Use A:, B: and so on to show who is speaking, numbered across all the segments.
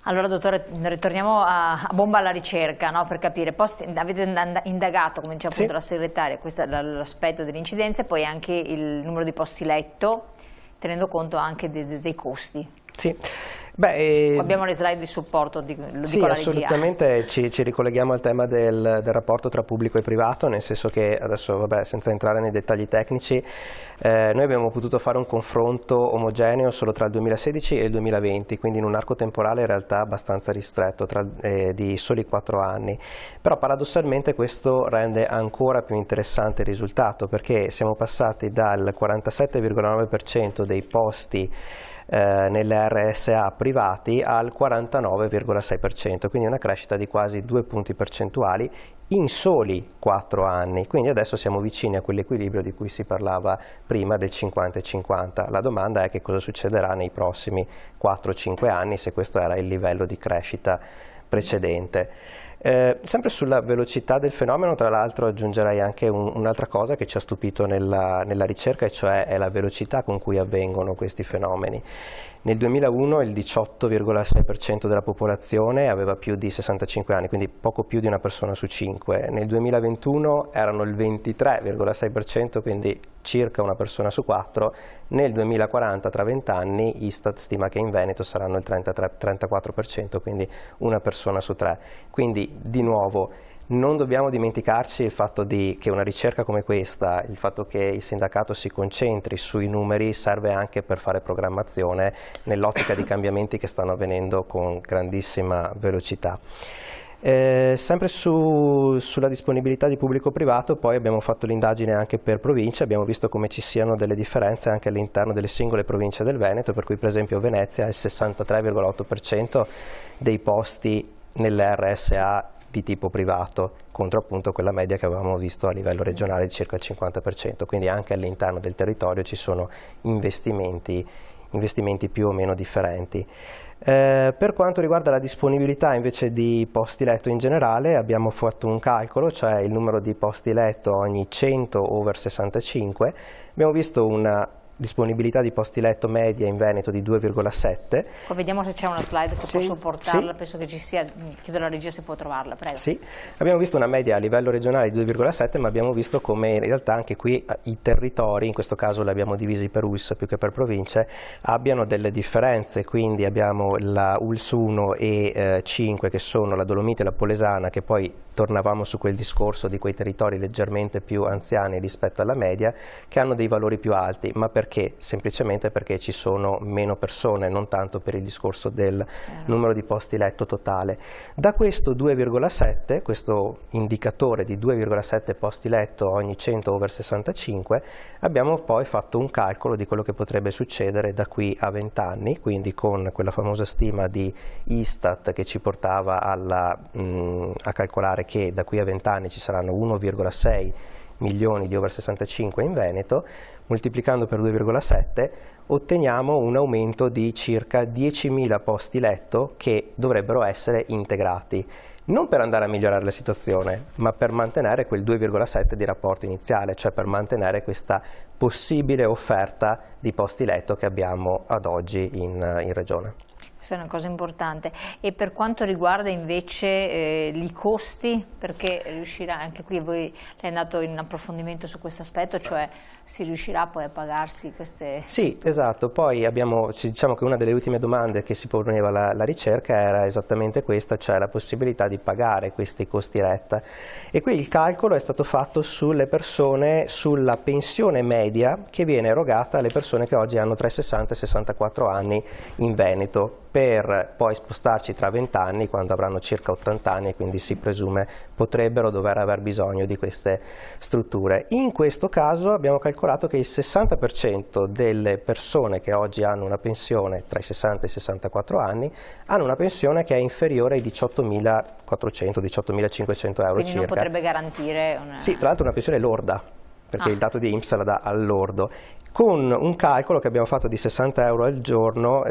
A: Allora dottore, ritorniamo a bomba alla ricerca, no? Per capire, avete indagato, come diceva appunto la segretaria, questo è l'aspetto delle incidenze, poi anche il numero di posti letto, tenendo conto anche dei costi.
B: Sì.
A: Abbiamo le slide di supporto,
B: sì, assolutamente ci ricolleghiamo al tema del rapporto tra pubblico e privato, nel senso che adesso, senza entrare nei dettagli tecnici, noi abbiamo potuto fare un confronto omogeneo solo tra il 2016 e il 2020, quindi in un arco temporale in realtà abbastanza ristretto, di soli 4 anni. Però paradossalmente questo rende ancora più interessante il risultato, perché siamo passati dal 47,9% dei posti nelle RSA privati al 49,6%, quindi una crescita di quasi 2 punti percentuali in soli 4 anni, quindi adesso siamo vicini a quell'equilibrio di cui si parlava prima del 50-50. La domanda è che cosa succederà nei prossimi 4-5 anni, se questo era il livello di crescita precedente. Sempre sulla velocità del fenomeno, tra l'altro aggiungerei anche un'altra cosa che ci ha stupito nella ricerca, e cioè è la velocità con cui avvengono questi fenomeni. Nel 2001 il 18,6% della popolazione aveva più di 65 anni, quindi poco più di una persona su 5. Nel 2021 erano il 23,6%, quindi circa una persona su 4. Nel 2040, tra 20 anni, Istat stima che in Veneto saranno il 34%, quindi una persona su 3. Quindi, di nuovo, non dobbiamo dimenticarci il fatto che una ricerca come questa, il fatto che il sindacato si concentri sui numeri, serve anche per fare programmazione nell'ottica di cambiamenti che stanno avvenendo con grandissima velocità. Sempre sulla disponibilità di pubblico-privato, poi abbiamo fatto l'indagine anche per province, abbiamo visto come ci siano delle differenze anche all'interno delle singole province del Veneto, per cui per esempio Venezia ha il 63,8% dei posti nelle RSA di tipo privato, contro appunto quella media che avevamo visto a livello regionale di circa il 50%, quindi anche all'interno del territorio ci sono investimenti più o meno differenti. Per quanto riguarda la disponibilità invece di posti letto in generale, abbiamo fatto un calcolo, cioè il numero di posti letto ogni 100 over 65, abbiamo visto una disponibilità di posti letto media in Veneto di 2,7.
A: Poi vediamo se c'è una slide che può supportarla, penso che ci sia, chiedo alla regia se può trovarla, prego.
B: Sì, abbiamo visto una media a livello regionale di 2,7, ma abbiamo visto come in realtà anche qui i territori, in questo caso li abbiamo divisi per ULS più che per province, abbiano delle differenze, quindi abbiamo la ULS 1 e 5 che sono la Dolomite e la Polesana, che poi tornavamo su quel discorso di quei territori leggermente più anziani rispetto alla media, che hanno dei valori più alti, ma perché? Semplicemente perché ci sono meno persone, non tanto per il discorso del numero di posti letto totale. Da questo 2,7, questo indicatore di 2,7 posti letto ogni 100 over 65, abbiamo poi fatto un calcolo di quello che potrebbe succedere da qui a 20 anni, quindi con quella famosa stima di Istat che ci portava a calcolare che da qui a 20 anni ci saranno 1,6 milioni di over 65 in Veneto. Moltiplicando per 2,7 otteniamo un aumento di circa 10.000 posti letto che dovrebbero essere integrati, non per andare a migliorare la situazione, ma per mantenere quel 2,7 di rapporto iniziale, cioè per mantenere questa possibile offerta di posti letto che abbiamo ad oggi in regione.
A: Questa è una cosa importante. E per quanto riguarda invece i costi, perché riuscirà, anche qui lei è andato in approfondimento su questo aspetto, cioè si riuscirà poi a pagarsi queste...
B: Sì, esatto, poi diciamo che una delle ultime domande che si poneva la ricerca era esattamente questa, cioè la possibilità di pagare questi costi retta, e qui il calcolo è stato fatto sulle persone, sulla pensione media che viene erogata alle persone che oggi hanno tra i 60 e i 64 anni in Veneto, per poi spostarci tra 20 anni quando avranno circa 80 anni e quindi si presume potrebbero dover aver bisogno di queste strutture. In questo caso abbiamo calcolato che il 60% delle persone che oggi hanno una pensione tra i 60 e i 64 anni hanno una pensione che è inferiore ai 18.400, 18.500 euro
A: quindi
B: circa.
A: Non potrebbe garantire una...
B: Sì, tra l'altro una pensione lorda, perché il dato di INPS la dà al lordo, con un calcolo che abbiamo fatto di 60 euro al giorno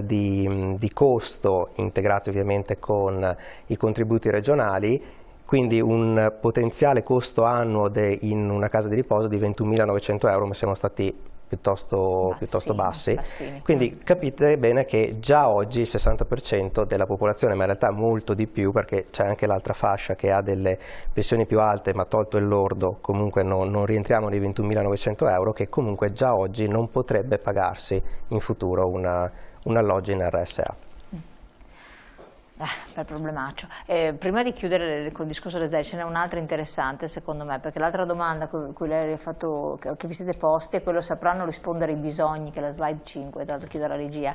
B: di costo, integrato ovviamente con i contributi regionali, quindi un potenziale costo annuo in una casa di riposo di 21.900 euro, ma siamo stati piuttosto bassi.
A: Bassini.
B: Quindi capite bene che già oggi il 60% della popolazione, ma in realtà molto di più, perché c'è anche l'altra fascia che ha delle pensioni più alte, ma tolto il lordo comunque non rientriamo nei 21.900 euro, che comunque già oggi non potrebbe pagarsi in futuro un alloggio in RSA.
A: Bel problemaccio. Prima di chiudere col discorso delle ce n'è un'altra interessante secondo me, perché l'altra domanda cui lei ha fatto, che vi siete posti, è quello: sapranno rispondere ai bisogni, che è la slide 5, tra l'altro chiedo alla regia,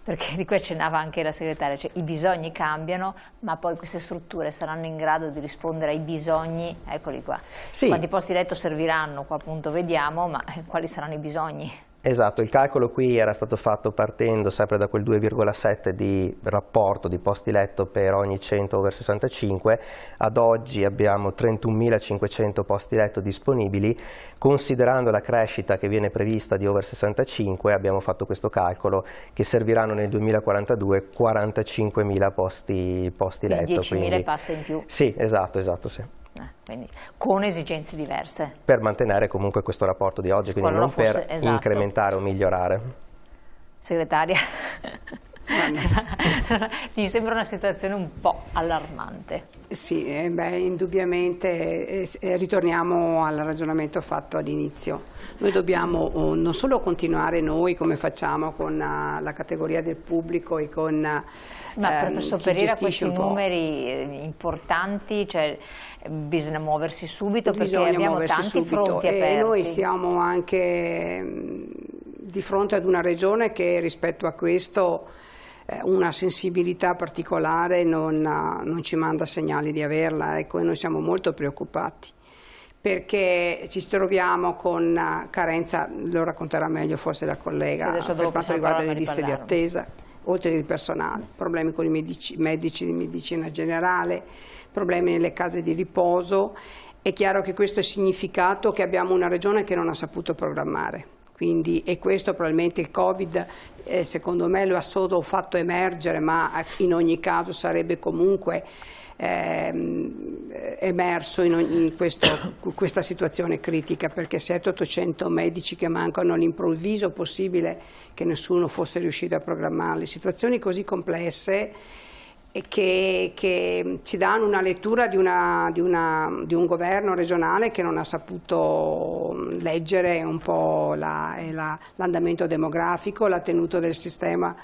A: perché di cui accennava anche la segretaria, cioè i bisogni cambiano, ma poi queste strutture saranno in grado di rispondere ai bisogni, eccoli qua.
B: Sì.
A: Quanti posti letto serviranno, qua appunto vediamo, ma quali saranno i bisogni?
B: Esatto, il calcolo qui era stato fatto partendo sempre da quel 2,7 di rapporto di posti letto per ogni 100 over 65, ad oggi abbiamo 31.500 posti letto disponibili, considerando la crescita che viene prevista di over 65 abbiamo fatto questo calcolo che serviranno nel 2042 45.000 posti letto.
A: 10.000 passa in più.
B: Sì, esatto, sì.
A: Quindi con esigenze diverse.
B: Per mantenere comunque questo rapporto di oggi, quindi non per incrementare o migliorare.
A: Segretaria, mi sembra una situazione un po' allarmante.
C: Sì, indubbiamente ritorniamo al ragionamento fatto all'inizio. Noi dobbiamo non solo continuare noi come facciamo con la categoria del pubblico e con
A: ma per sopperire a questi numeri importanti, cioè, bisogna muoversi subito, perché abbiamo tanti fronti aperti.
C: E noi siamo anche di fronte ad una regione che rispetto a questo una sensibilità particolare non ci manda segnali di averla, ecco, e noi siamo molto preoccupati perché ci troviamo con carenza, lo racconterà meglio forse la collega, per quanto riguarda le liste di attesa, oltre al personale, problemi con i medici di medicina generale, problemi nelle case di riposo. È chiaro che questo è significato che abbiamo una regione che non ha saputo programmare. Quindi, e questo probabilmente il Covid secondo me lo ha solo fatto emergere, ma in ogni caso sarebbe comunque emerso in questa situazione critica, perché 700-800 medici che mancano all'improvviso, possibile che nessuno fosse riuscito a programmarli. Situazioni così complesse che ci danno una lettura di un governo regionale che non ha saputo leggere un po' l'andamento demografico, la tenuta del sistema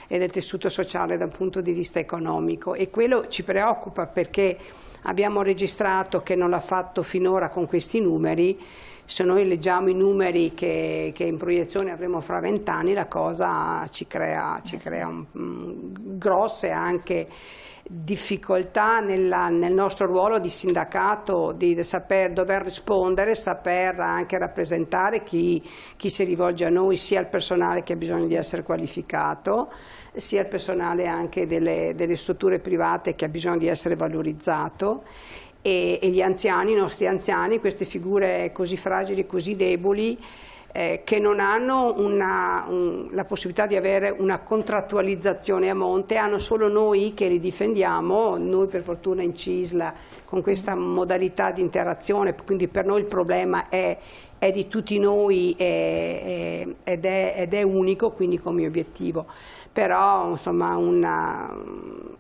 C: e del tessuto sociale dal punto di vista economico, e quello ci preoccupa perché abbiamo registrato che non l'ha fatto finora con questi numeri. Se noi leggiamo i numeri che in proiezione avremo fra 20 anni, la cosa ci crea grosse anche difficoltà nel nostro ruolo di sindacato, di dover rispondere, saper anche rappresentare chi si rivolge a noi, sia il personale che ha bisogno di essere qualificato, sia il personale anche delle strutture private che ha bisogno di essere valorizzato. E gli anziani, i nostri anziani, queste figure così fragili, così deboli, che non hanno la possibilità di avere una contrattualizzazione a monte, hanno solo noi che li difendiamo, noi per fortuna in CISLA con questa modalità di interazione, quindi per noi il problema è di tutti noi ed è unico, quindi come obiettivo. Però insomma un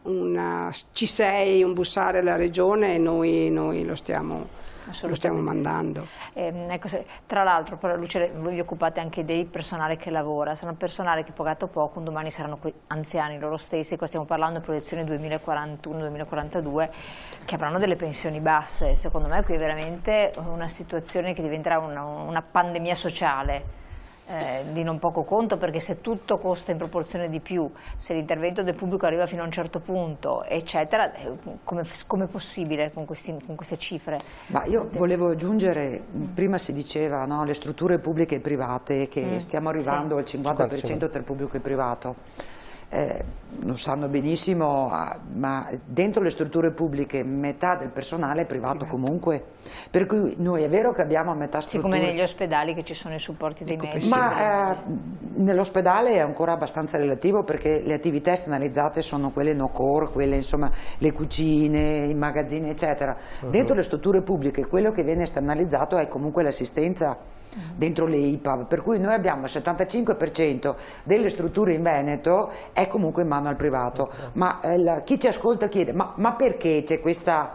C: C6, un bussare alla regione, noi lo stiamo mandando.
A: Ecco, tra l'altro, Luce, voi vi occupate anche del personale che lavora, saranno personale che pagato poco, un domani saranno anziani loro stessi, qua stiamo parlando di proiezione 2041-2042, che avranno delle pensioni basse. Secondo me qui è veramente una situazione che diventerà una pandemia sociale. Di non poco conto, perché se tutto costa in proporzione di più, se l'intervento del pubblico arriva fino a un certo punto, eccetera, come è possibile con queste cifre?
D: Ma io volevo aggiungere, prima si diceva, no, le strutture pubbliche e private, che stiamo arrivando al 50% tra il pubblico e privato. Lo sanno benissimo, ma dentro le strutture pubbliche metà del personale è privato comunque, per cui noi è vero che abbiamo a metà strutture.
A: Sì, come negli ospedali che ci sono i supporti dei medici.
D: Ma nell'ospedale è ancora abbastanza relativo, perché le attività esternalizzate sono quelle no core, quelle insomma le cucine, i magazzini eccetera. Dentro le strutture pubbliche quello che viene esternalizzato è comunque l'assistenza dentro le IPAB, per cui noi abbiamo il 75% delle strutture in Veneto è comunque in mano al privato, ma chi ci ascolta chiede ma perché c'è questa...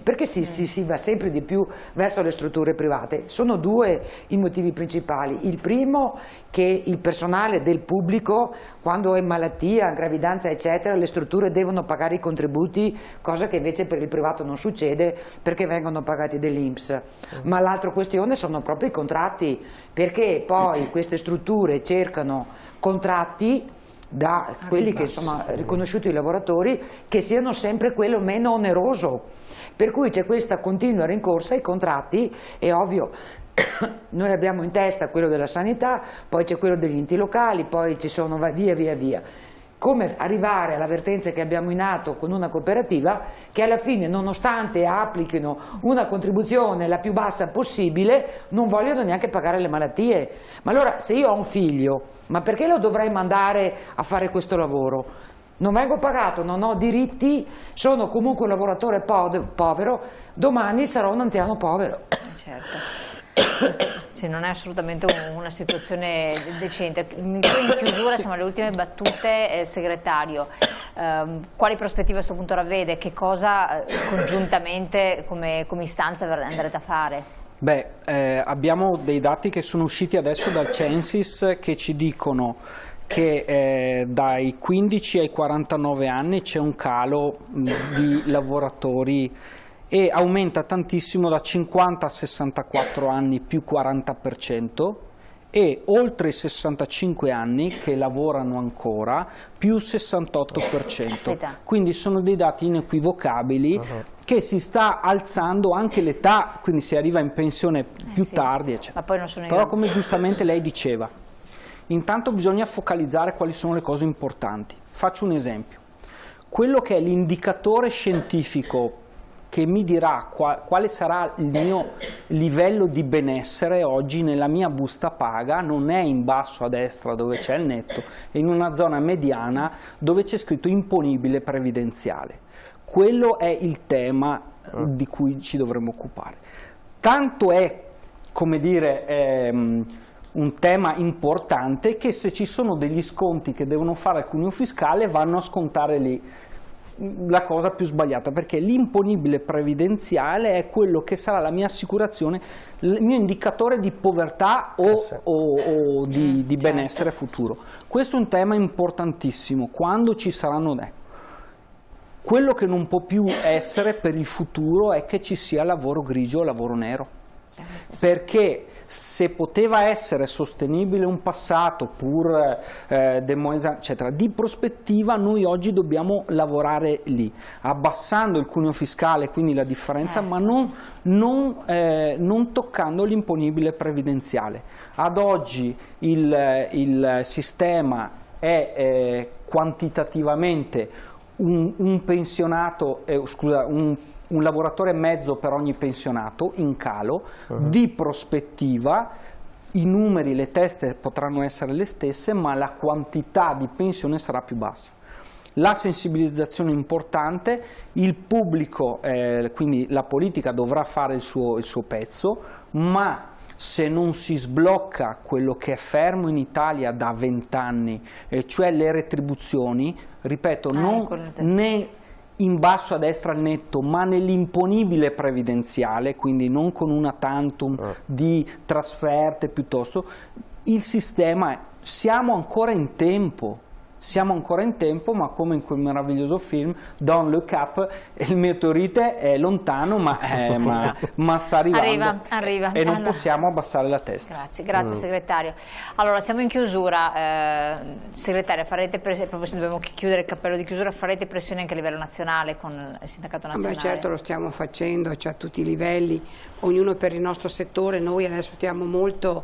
D: Perché si va sempre di più verso le strutture private? Sono due i motivi principali. Il primo, che il personale del pubblico, quando è in malattia, gravidanza eccetera, le strutture devono pagare i contributi, cosa che invece per il privato non succede perché vengono pagati dall'INPS. Ma l'altra questione sono proprio i contratti, perché poi queste strutture cercano contratti da quelli che sono riconosciuti i lavoratori che siano sempre quello meno oneroso. Per cui c'è questa continua rincorsa ai contratti, è ovvio, noi abbiamo in testa quello della sanità, poi c'è quello degli enti locali, poi ci sono via. Come arrivare alla vertenza che abbiamo in atto con una cooperativa che alla fine, nonostante applichino una contribuzione la più bassa possibile, non vogliono neanche pagare le malattie. Ma allora, se io ho un figlio, ma perché lo dovrei mandare a fare questo lavoro? Non vengo pagato, non ho diritti, sono comunque un lavoratore povero, domani sarò un anziano povero.
A: Certo. Sì, non è assolutamente una situazione decente. In chiusura, siamo alle ultime battute, segretario. Quali prospettive a questo punto ravvede? Che cosa congiuntamente come istanza andrete a fare?
E: Beh, abbiamo dei dati che sono usciti adesso dal Censis che ci dicono che dai 15 ai 49 anni c'è un calo di lavoratori e aumenta tantissimo da 50 a 64 anni più 40% e oltre i 65 anni che lavorano ancora più 68%. Quindi sono dei dati inequivocabili che si sta alzando anche l'età, quindi si arriva in pensione più tardi, eccetera.
A: Ma poi non sono
E: Però come giustamente lei diceva, intanto bisogna focalizzare quali sono le cose importanti. Faccio un esempio. Quello che è l'indicatore scientifico che mi dirà quale sarà il mio livello di benessere oggi nella mia busta paga non è in basso a destra dove c'è il netto, è in una zona mediana dove c'è scritto imponibile previdenziale. Quello è il tema di cui ci dovremmo occupare. Tanto è, come dire, un tema importante che se ci sono degli sconti che devono fare al cuneo fiscale vanno a scontare lì. La cosa più sbagliata, perché l'imponibile previdenziale è quello che sarà la mia assicurazione, il mio indicatore di povertà o di benessere futuro. Questo è un tema importantissimo. Quando ci saranno quello che non può più essere per il futuro è che ci sia lavoro grigio o lavoro nero, perché se poteva essere sostenibile un passato pur eccetera, di prospettiva noi oggi dobbiamo lavorare lì, abbassando il cuneo fiscale, quindi la differenza, ma non toccando l'imponibile previdenziale. Ad oggi il sistema è quantitativamente un pensionato, un lavoratore e mezzo per ogni pensionato in calo. Di prospettiva i numeri, le teste potranno essere le stesse, ma la quantità di pensione sarà più bassa. La sensibilizzazione è importante, il pubblico, quindi la politica dovrà fare il suo pezzo, ma se non si sblocca quello che è fermo in Italia da 20 anni, cioè le retribuzioni, ripeto, né in basso a destra al netto, ma nell'imponibile previdenziale, quindi non con una tantum di trasferte piuttosto, il sistema, siamo ancora in tempo, ma come in quel meraviglioso film Don't Look Up, il meteorite è lontano ma sta arrivando,
A: arriva.
E: E non possiamo abbassare la testa.
A: Grazie segretario. Allora siamo in chiusura, segretaria, farete proprio se dobbiamo chiudere il cappello di chiusura, farete pressione anche a livello nazionale con il sindacato nazionale?
C: Certo, lo stiamo facendo, cioè a tutti i livelli, ognuno per il nostro settore. Noi adesso stiamo molto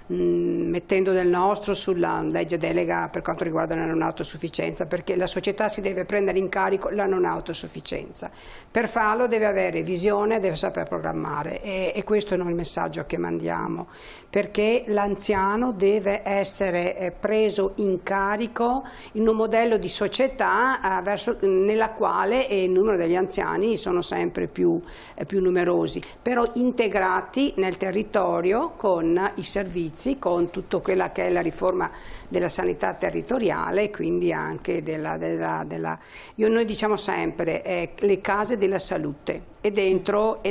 C: mettendo del nostro sulla legge delega per quanto riguarda la non autosufficienza, perché la società si deve prendere in carico la non autosufficienza. Per farlo deve avere visione, deve saper programmare, e questo è il messaggio che mandiamo, perché l'anziano deve essere preso in carico in un modello di società nella quale il numero degli anziani sono sempre più numerosi, però integrati nel territorio con i servizi, con tutto quella che è la riforma della sanità territoriale, quindi anche noi diciamo sempre le case della salute, e dentro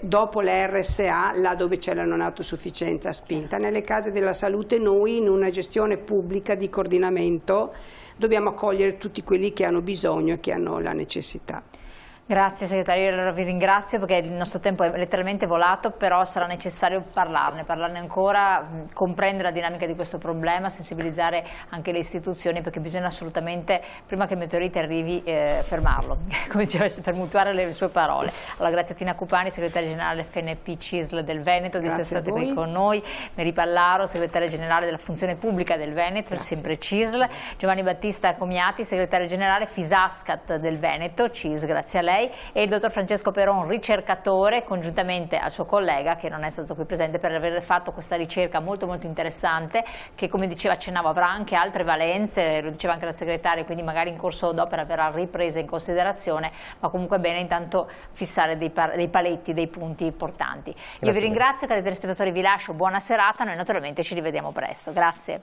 C: dopo le RSA, là dove c'è la non autosufficienza spinta, nelle case della salute noi in una gestione pubblica di coordinamento dobbiamo accogliere tutti quelli che hanno bisogno e che hanno la necessità.
A: Grazie segretario, allora vi ringrazio perché il nostro tempo è letteralmente volato, però sarà necessario parlarne ancora, comprendere la dinamica di questo problema, sensibilizzare anche le istituzioni, perché bisogna assolutamente, prima che il meteorite arrivi, fermarlo, come diceva, per mutuare le sue parole. Allora grazie a Tina Cupani, segretaria generale FNP CISL del Veneto, di essere stata qui con noi, Mary Pallaro, segretaria generale della funzione pubblica del Veneto, sempre CISL, Giovanni Battista Comiati, segretario generale Fisascat del Veneto, CIS, grazie a lei, e il dottor Francesco Peron, ricercatore, congiuntamente al suo collega che non è stato qui presente, per aver fatto questa ricerca molto interessante, che come diceva, accennavo, avrà anche altre valenze, lo diceva anche la segretaria, quindi magari in corso d'opera verrà ripresa in considerazione, ma comunque è bene intanto fissare dei paletti, dei punti importanti. Io vi ringrazio, cari telespettatori, vi lascio, buona serata, noi naturalmente ci rivediamo presto, grazie.